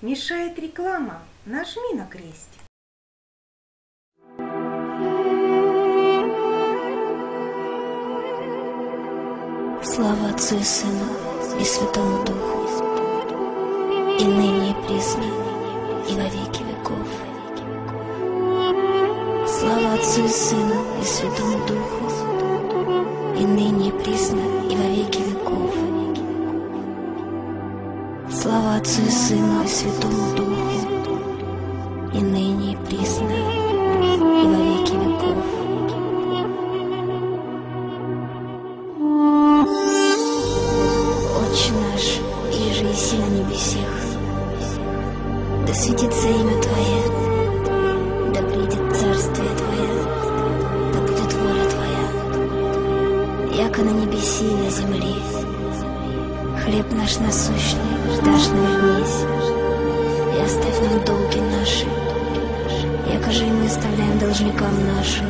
Мешает реклама. Нажми на крестик. Слава Отцу и Сыну и Святому Духу, и ныне и присно, и во веки веков. Слава Отцу и Сыну и Святому Духу, и ныне и присно, и во веки веков. Слава Отцу и Сыну и Святому Духу, и ныне и присно, и во веки веков. Отче наш, иже еси на небесех, да светится имя Твое, да придет царствие Твое, да будет воля Твоя, яко на небеси и на земле. Хлеб наш насущный дашь нам днесь, и оставь нам долги наши, яко же и мы оставляем должникам нашим,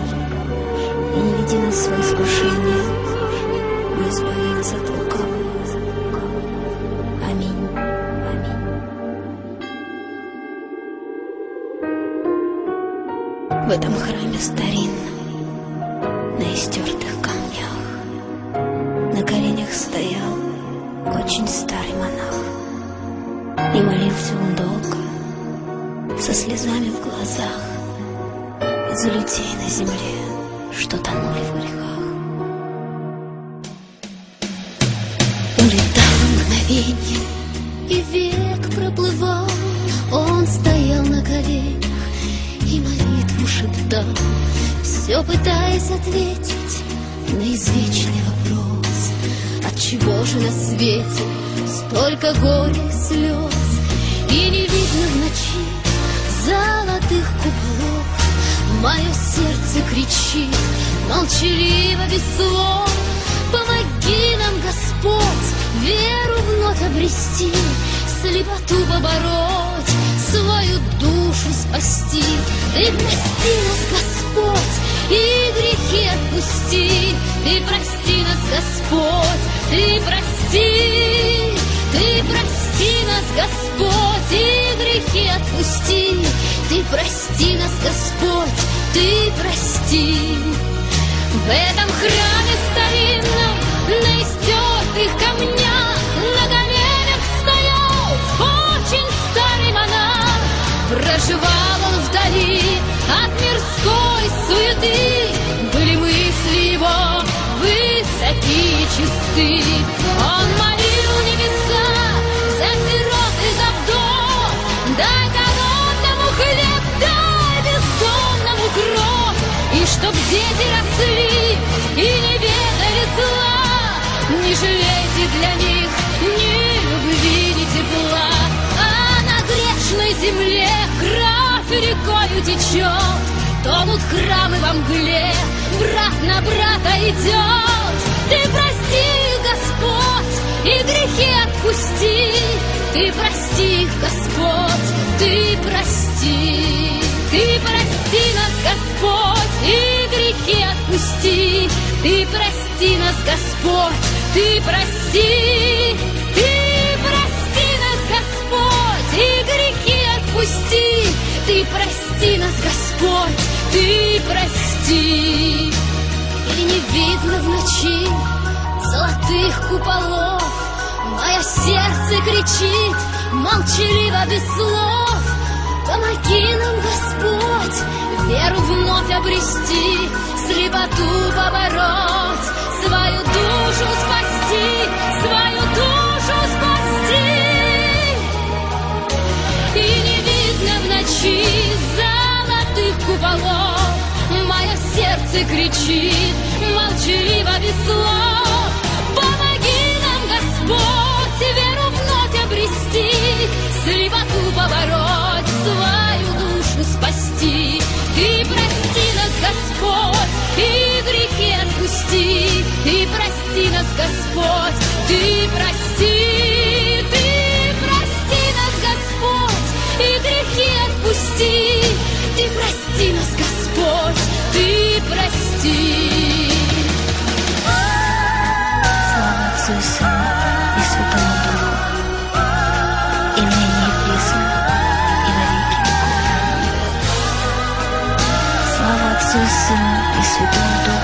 и не веди нас в свои искушения, но избави нас от лукавого. Аминь. В этом храме старинном, на истертых камнях, на коленях стоял очень старый монах, и молился он долго, со слезами в глазах, за людей на земле, что тонули в грехах. Улетало мгновенье, и век проплывал, он стоял на коленях и молитву шептал, все пытаясь ответить на извечный вопрос: отчего же на свете столько горя и слез, и не видно в ночи золотых куполов? Мое сердце кричит молчаливо, без слов: помоги нам, Господь, веру вновь обрести, слепоту побороть, свою душу спасти. Ты прости нас, Господь, и грехи отпусти. Ты прости нас, Господь, ты прости. Ты прости нас, Господь, и грехи отпусти. Ты прости нас, Господь, ты прости. В этом храме старинном, на истертых камнях, на коленях стоял очень старый монах. Проживал он вдали от мирской суеты, были мысли его высоки и чисты. Он молил небеса за сирот и за вдов: дай голодному хлеб, дай бездомному кров, и чтоб дети росли и не ведали зла. Не жалейте для них ни любви, ни тепла, а на грешной земле кровь рекою течет. Тонут храмы во мгле, брат на брата идет. Ты прости их, Господь, и грехи отпусти. Ты прости их, Господь, ты прости. Ты прости нас, Господь, и грехи отпусти. Ты прости нас, Господь, ты прости. Ты прости нас, Господь, и грехи отпусти. Ты прости нас, Господь, ты прости. И не видно в ночи золотых куполов, мое сердце кричит молчаливо, без слов: помоги нам, Господь, веру вновь обрести, слепоту побороть, свою душу спасти, свою душу спасти. И не видно в ночи золотых куполов, мое сердце кричит молчаливо, без слов: помоги нам, Господь, веру вновь обрести, слепоту побороть, свою душу спасти. Ты прости нас, Господь, и грехи отпусти. Ты прости нас, Господь, ты прости. Ты прости нас, Господь, и грехи отпусти. Ты прости нас, Господь, ты прости. Слава Отцу и Сыну и Святому Духу, и ныне и присно, и Святого Духа.